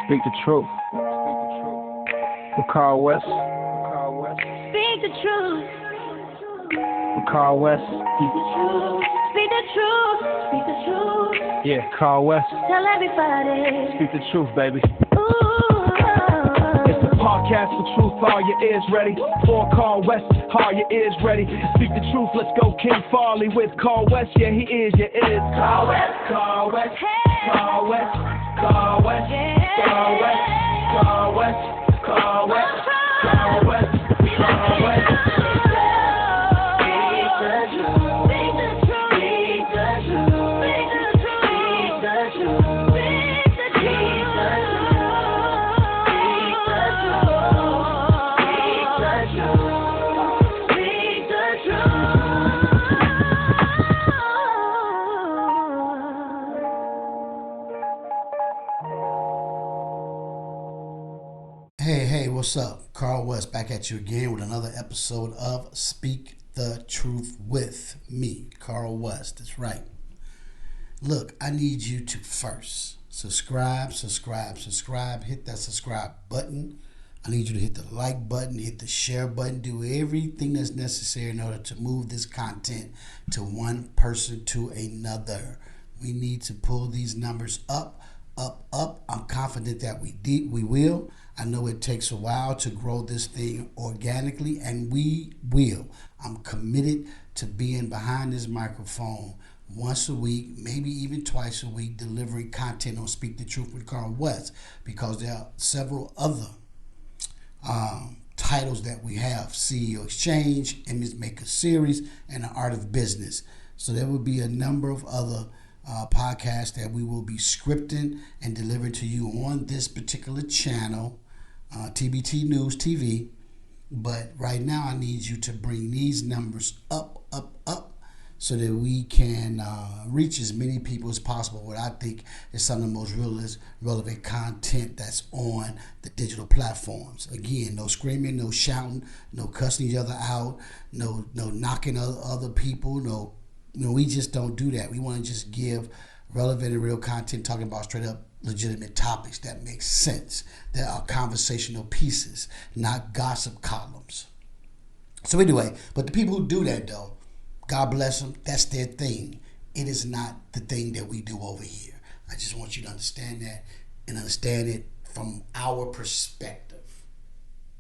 Speak the truth. With Carl West. Speak the truth. With Carl West. Speak the truth. Speak the truth. Speak the truth. Yeah, Carl West. Tell everybody. Speak the truth, baby. Ooh. It's a podcast for truth. Are your ears ready? For Carl West. Are your ears ready? Speak the truth. Let's go King Farley with Carl West. Yeah, he is. Your ears. Carl West. Carl West. Hey. Carl West. Carl West. Yeah. Carl West. Carl West. Carl West. Carl West. Carl West. Hey, what's up? Carl West back at you again with another episode of Speak the Truth with me, Carl West. That's right. Look, I need you to first subscribe. Hit that subscribe button. I need you to hit the like button, hit the share button, do everything that's necessary in order to move this content to one person to another. We need to pull these numbers up. I'm confident that we will. I know it takes a while to grow this thing organically, and we will. I'm committed to being behind this microphone once a week, maybe even twice a week, delivering content on Speak the Truth with Carl West, because there are several other titles that we have: CEO Exchange, Image Maker Series, and The Art of Business. So there will be a number of other podcasts that we will be scripting and delivering to you on this particular channel, TBT News TV. But right now I need you to bring these numbers up so that we can reach as many people as possible. What I think is some of the most relevant content that's on the digital platforms. Again, no screaming, no shouting, no cussing each other out, no knocking other people, no, we just don't do that. We want to just give relevant and real content, talking about straight up legitimate topics that make sense. There are conversational pieces, not gossip columns. So anyway, but the people who do that, though, God bless them, that's their thing. It is not the thing that we do over here. I just want you to understand that and understand it from our perspective.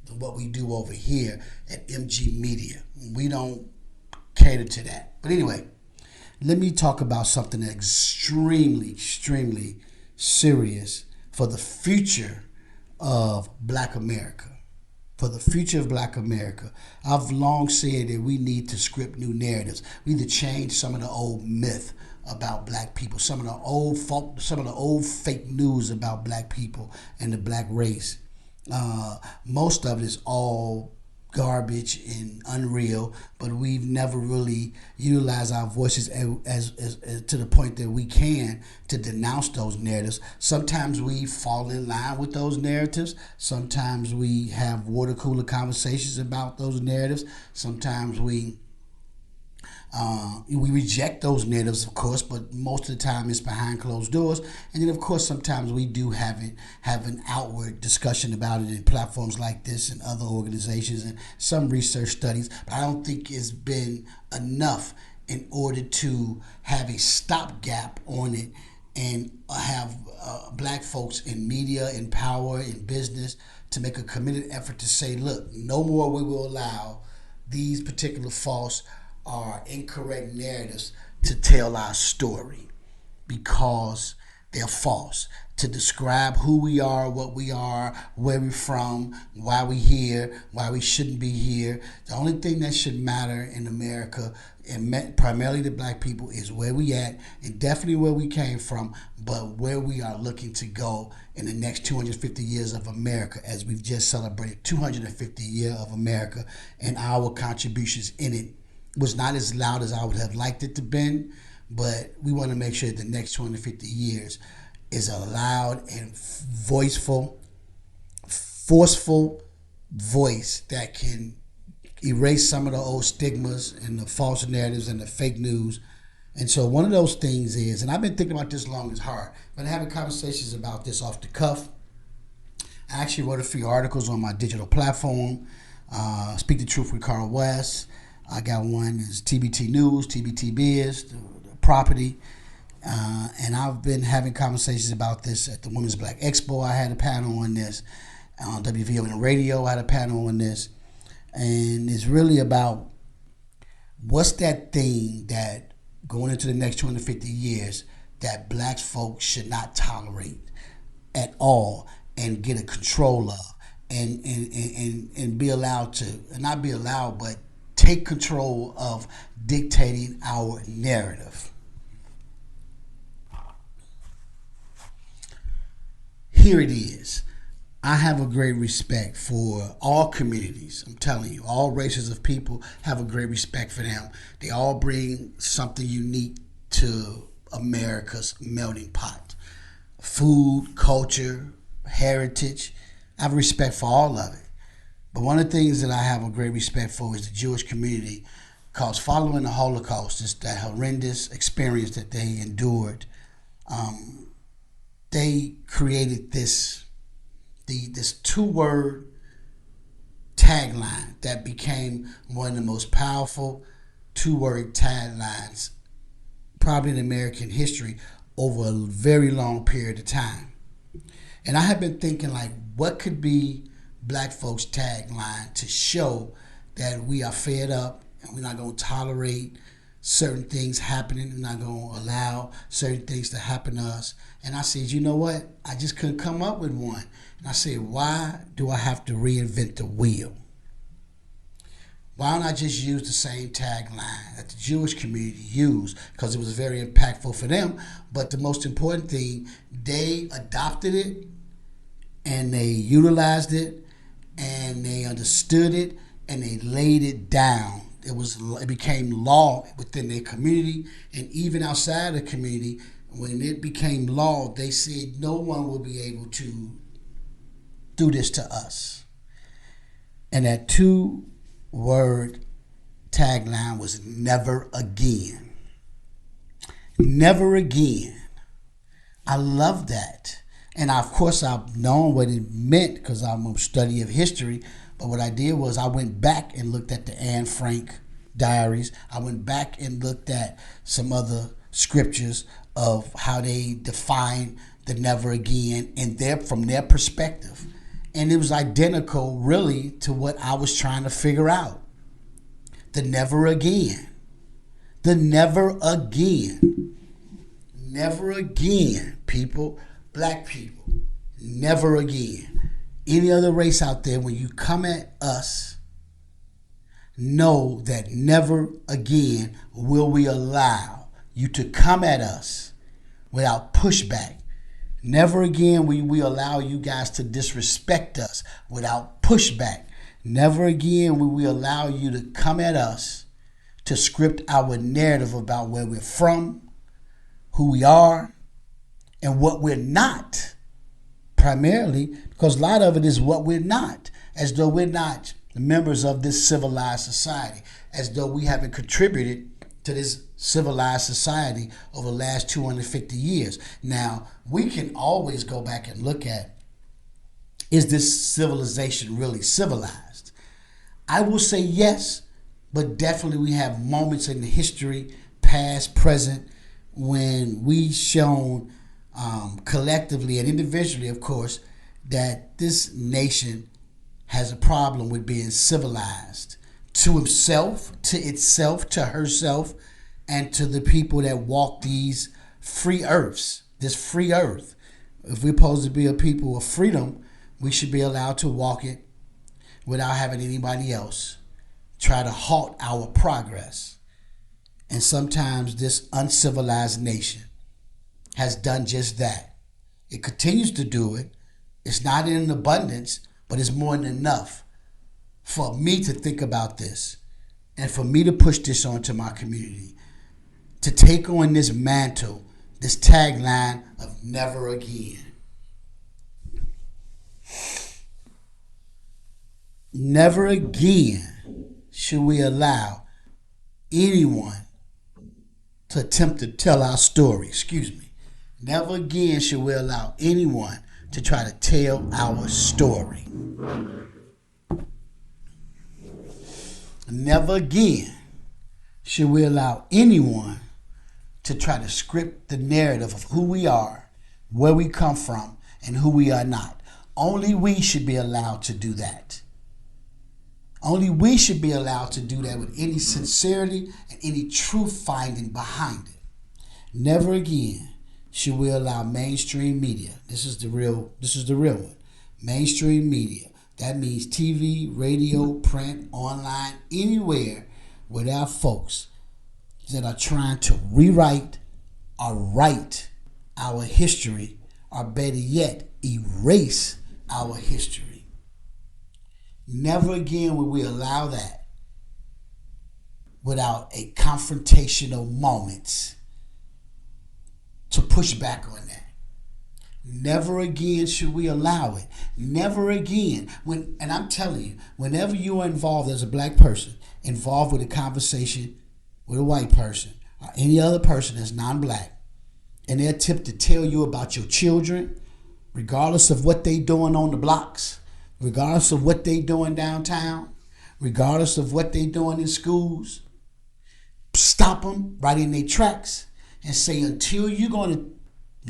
What we do over here at MG Media. We don't cater to that. But anyway, let me talk about something extremely serious for the future of Black America. For the future of Black America. I've long said that we need to script new narratives. We need to change some of the old myth about Black people, some of the old fake news about Black people and the Black race. Most of it is all garbage and unreal, but we've never really utilized our voices as to the point that we can to denounce those narratives. Sometimes we fall in line with those narratives. Sometimes we have water cooler conversations about those narratives. Sometimes we reject those narratives, of course, but most of the time it's behind closed doors. And then, of course, sometimes we do have an outward discussion about it in platforms like this and other organizations and some research studies. But I don't think it's been enough in order to have a stopgap on it and have Black folks in media, in power, in business to make a committed effort to say, look, no more we will allow these particular false or incorrect narratives to tell our story, because they're false. To describe who we are, what we are, where we're from, why we're here, why we shouldn't be here. The only thing that should matter in America, and primarily the Black people, is where we at, and definitely where we came from, but where we are looking to go in the next 250 years of America, as we've just celebrated 250 years of America, and our contributions in it was not as loud as I would have liked it to been, but we want to make sure that the next 250 years is a loud and forceful voice that can erase some of the old stigmas and the false narratives and the fake news. And so one of those things is, and I've been thinking about this long and hard, but having conversations about this off the cuff, I actually wrote a few articles on my digital platform, Speak the Truth with Carl West. I got one is TBT News, TBT Biz, the property. And I've been having conversations about this at the Women's Black Expo. I had a panel on this. On WVON Radio, I had a panel on this. And it's really about what's that thing that going into the next 250 years that black folks should not tolerate at all and get a control of and be allowed to, and not be allowed, but take control of dictating our narrative. Here it is. I have a great respect for all communities. I'm telling you, all races of people have a great respect for them. They all bring something unique to America's melting pot. Food, culture, heritage. I have respect for all of it. But one of the things that I have a great respect for is the Jewish community, because following the Holocaust, it's that horrendous experience that they endured. They created this two-word tagline that became one of the most powerful two-word taglines probably in American history over a very long period of time. And I have been thinking, like, what could be black folks' tagline to show that we are fed up and we're not going to tolerate certain things happening. We're not going to allow certain things to happen to us. And I said, you know what? I just couldn't come up with one. And I said, why do I have to reinvent the wheel? Why don't I just use the same tagline that the Jewish community used, because it was very impactful for them. But the most important thing, they adopted it and they utilized it and they understood it and they laid it down. It became law within their community, and even outside the community. When it became law, they said no one will be able to do this to us. And that two-word tagline was never again. Never again. I love that. And of course, I've known what it meant because I'm a study of history. But what I did was I went back and looked at the Anne Frank diaries. I went back and looked at some other scriptures of how they define the never again and from their perspective. And it was identical really to what I was trying to figure out. The never again. The never again. Never again, people. Black people. Never again. Any other race out there, when you come at us, know that never again will we allow you to come at us without pushback. Never again will we allow you guys to disrespect us without pushback. Never again will we allow you to come at us to script our narrative about where we're from, who we are, and what we're not. Primarily because a lot of it is what we're not, as though we're not members of this civilized society, as though we haven't contributed to this civilized society over the last 250 years. Now, we can always go back and look at, is this civilization really civilized? I will say yes, but definitely we have moments in the history, past, present, when we shown collectively and individually, of course, that this nation has a problem with being civilized to himself, to itself, to herself, and to the people that walk these free earths, this free earth. If we're supposed to be a people of freedom, we should be allowed to walk it without having anybody else try to halt our progress. And sometimes this uncivilized nation has done just that. It continues to do it. It's not in abundance, but it's more than enough for me to think about this and for me to push this onto my community, to take on this mantle, this tagline of never again. Never again should we allow anyone to attempt to tell our story. Never again should we allow anyone to try to tell our story. Never again should we allow anyone to try to script the narrative of who we are, where we come from, and who we are not. Only we should be allowed to do that. Only we should be allowed to do that with any sincerity and any truth finding behind it. Never again should we allow mainstream media. This is the real one. Mainstream media. That means TV, radio, print, online, anywhere where there are folks that are trying to rewrite or write our history, or better yet, erase our history. Never again will we allow that without a confrontational moment to push back on that. Never again should we allow it. Never again. And I'm telling you, whenever you are involved as a black person, involved with a conversation with a white person or any other person that's non-black, and they attempt to tell you about your children, regardless of what they doing on the blocks, regardless of what they doing downtown, regardless of what they doing in schools, stop them right in their tracks and say, until you're going to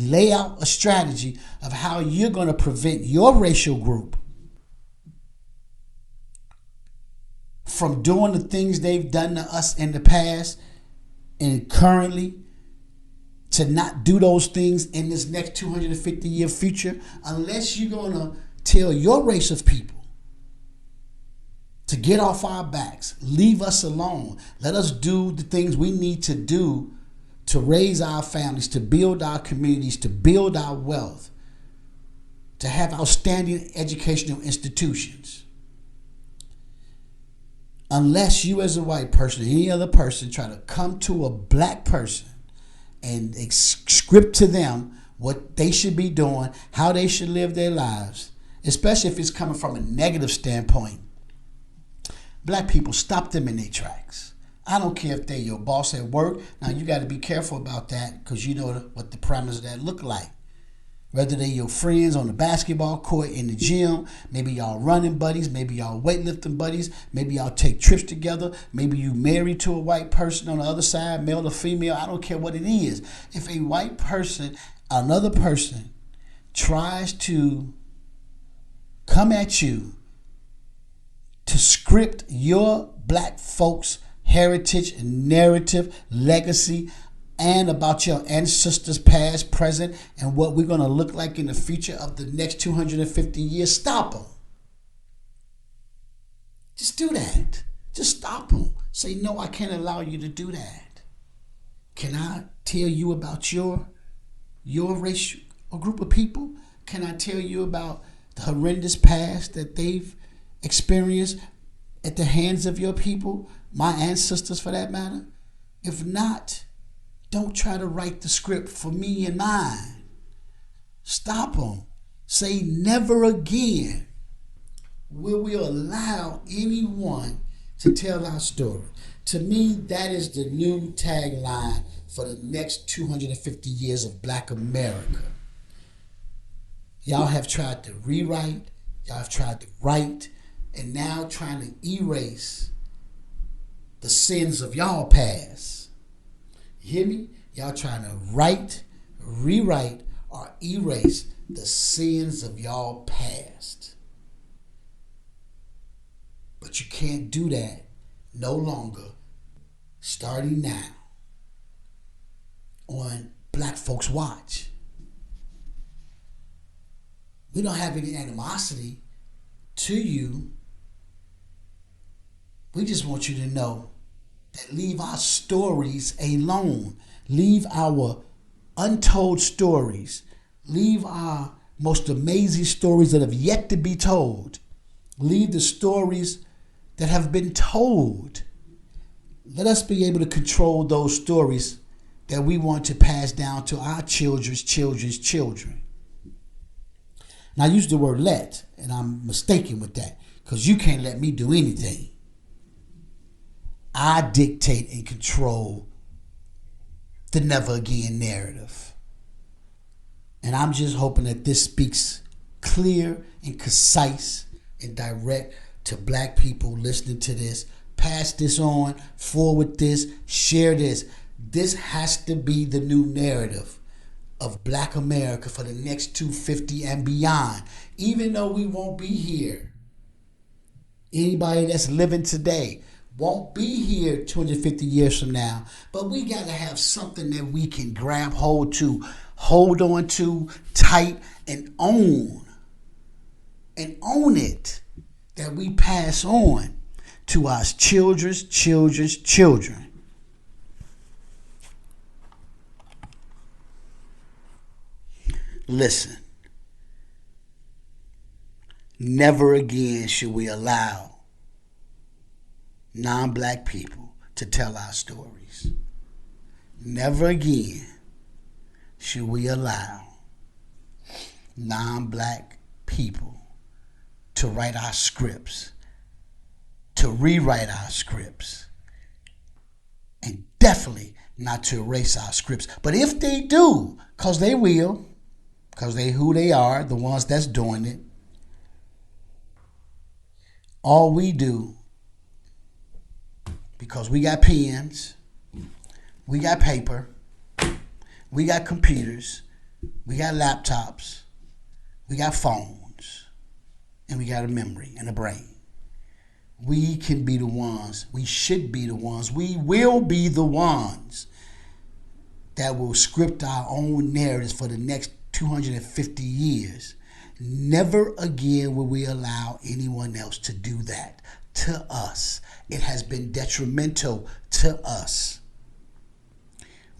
lay out a strategy of how you're going to prevent your racial group from doing the things they've done to us in the past and currently, to not do those things in this next 250-year future, unless you're going to tell your race of people to get off our backs, leave us alone, let us do the things we need to do to raise our families, to build our communities, to build our wealth, to have outstanding educational institutions. Unless you as a white person or any other person try to come to a black person and script to them what they should be doing, how they should live their lives, especially if it's coming from a negative standpoint, black people, stop them in their tracks. I don't care if they're your boss at work. Now, you got to be careful about that because you know what the parameters of that look like. Whether they're your friends on the basketball court, in the gym, maybe y'all running buddies, maybe y'all weightlifting buddies, maybe y'all take trips together, maybe you married to a white person on the other side, male or female, I don't care what it is. If a white person, another person, tries to come at you to script your black folks' heritage, narrative, legacy, and about your ancestors past, present, and what we're going to look like in the future of the next 250 years, stop them. Just do that. Just stop them. Say, no, I can't allow you to do that. Can I tell you about your race or group of people? Can I tell you about the horrendous past that they've experienced at the hands of your people, my ancestors for that matter? If not, don't try to write the script for me and mine. Stop them. Say, never again will we allow anyone to tell our story. To me, that is the new tagline for the next 250 years of Black America. Y'all have tried to rewrite, y'all have tried to write, and now trying to erase the sins of y'all past. You hear me? Y'all trying to write, rewrite, or erase the sins of y'all past. But you can't do that no longer, starting now on Black Folks Watch. We don't have any animosity to you. We just want you to know that leave our stories alone. Leave our untold stories. Leave our most amazing stories that have yet to be told. Leave the stories that have been told. Let us be able to control those stories that we want to pass down to our children's children's children. Now, I use the word let, and I'm mistaken with that because you can't let me do anything. I dictate and control the never again narrative. And I'm just hoping that this speaks clear and concise and direct to black people listening to this. Pass this on, forward this, share this. This has to be the new narrative of black America for the next 250 and beyond. Even though we won't be here, anybody that's living today won't be here 250 years from now, but we got to have something that we can grab hold to, hold on to tight, and own it, that we pass on to our children's children's children. Listen, never again should we allow non-black people to tell our stories. Never again should we allow non-black people to write our scripts, to rewrite our scripts, and definitely not to erase our scripts. But if they do, because they will, because they who they are, the ones that's doing it, all we do, because we got pens, we got paper, we got computers, we got laptops, we got phones, and we got a memory and a brain. We can be the ones, we should be the ones, we will be the ones that will script our own narratives for the next 250 years. Never again will we allow anyone else to do that to us. It has been detrimental to us.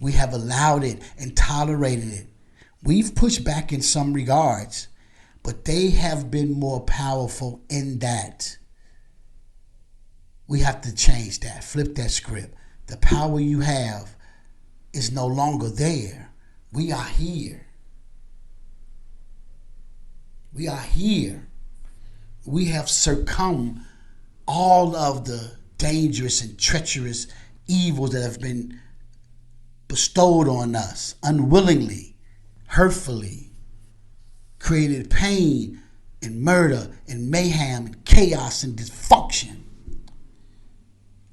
We have allowed it and tolerated it. We've pushed back in some regards, but they have been more powerful in that. We have to change that, flip that script. The power you have is no longer there. We are here. We are here. We have succumbed all of the dangerous and treacherous evils that have been bestowed on us unwillingly, hurtfully, created pain and murder and mayhem and chaos and dysfunction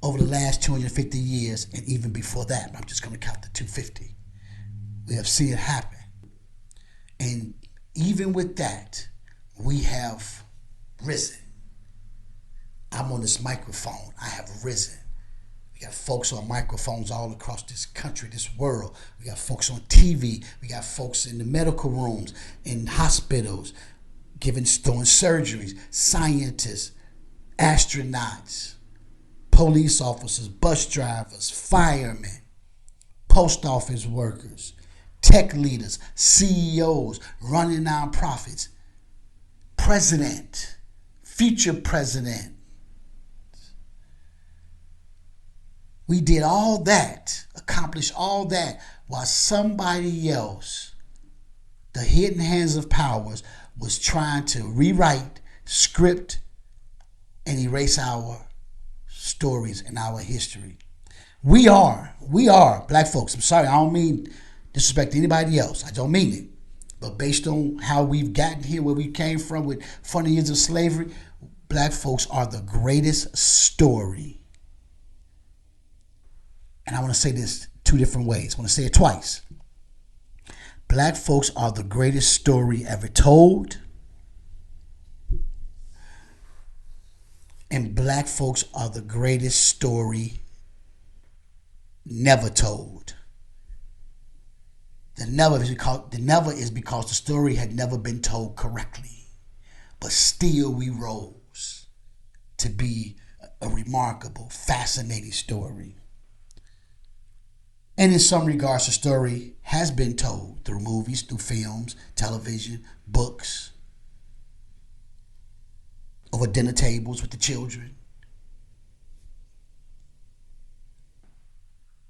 over the last 250 years and even before that. I'm just going to count the 250. We have seen it happen. And even with that, we have risen. I'm on this microphone. I have risen. We got folks on microphones all across this country, this world. We got folks on TV. We got folks in the medical rooms, in hospitals, doing surgeries, scientists, astronauts, police officers, bus drivers, firemen, post office workers, tech leaders, CEOs, running nonprofits, president, future president. We did all that, accomplished all that, while somebody else, the hidden hands of powers, was trying to rewrite, script, and erase our stories and our history. We are black folks. I'm sorry, I don't mean disrespect to anybody else. I don't mean it. But based on how we've gotten here, where we came from with 40 years of slavery, black folks are the greatest story. And I want to say this two different ways. I want to say it twice. Black folks are the greatest story ever told. And black folks are the greatest story never told. The never is because the story had never been told correctly. But still we rose to be a remarkable, fascinating story. And in some regards, the story has been told through movies, through films, television, books, over dinner tables with the children.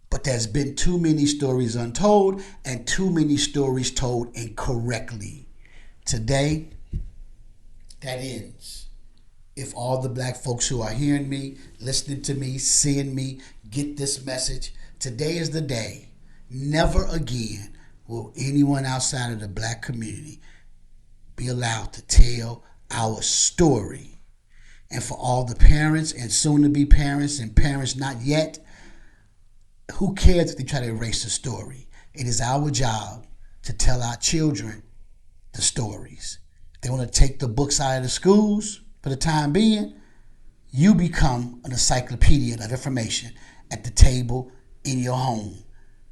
But there's been too many stories untold and too many stories told incorrectly. Today, that ends. If all the black folks who are hearing me, listening to me, seeing me, get this message, today is the day. Never again will anyone outside of the black community be allowed to tell our story. And for all the parents and soon-to-be parents and parents not yet, who cares if they try to erase the story? It is our job to tell our children the stories. If they want to take the books out of the schools for the time being, you become an encyclopedia of information at the table in your home.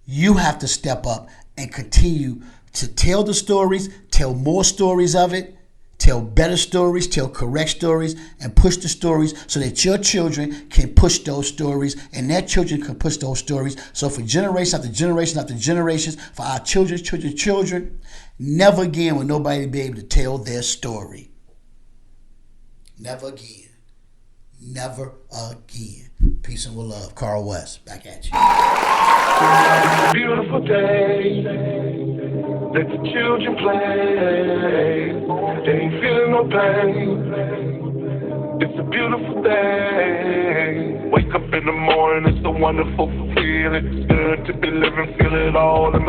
You have to step up and continue to tell the stories, tell more stories of it, tell better stories, tell correct stories, and push the stories so that your children can push those stories and their children can push those stories. So for generation after generation after generations, for our children's children, never again will nobody be able to tell their story. Never again. Never again. Peace and love. Carl West, back at you. It's a beautiful day. Let the children play. They ain't feeling no pain. It's a beautiful day. Wake up in the morning, it's a wonderful feeling. Good to be living, feel it all in my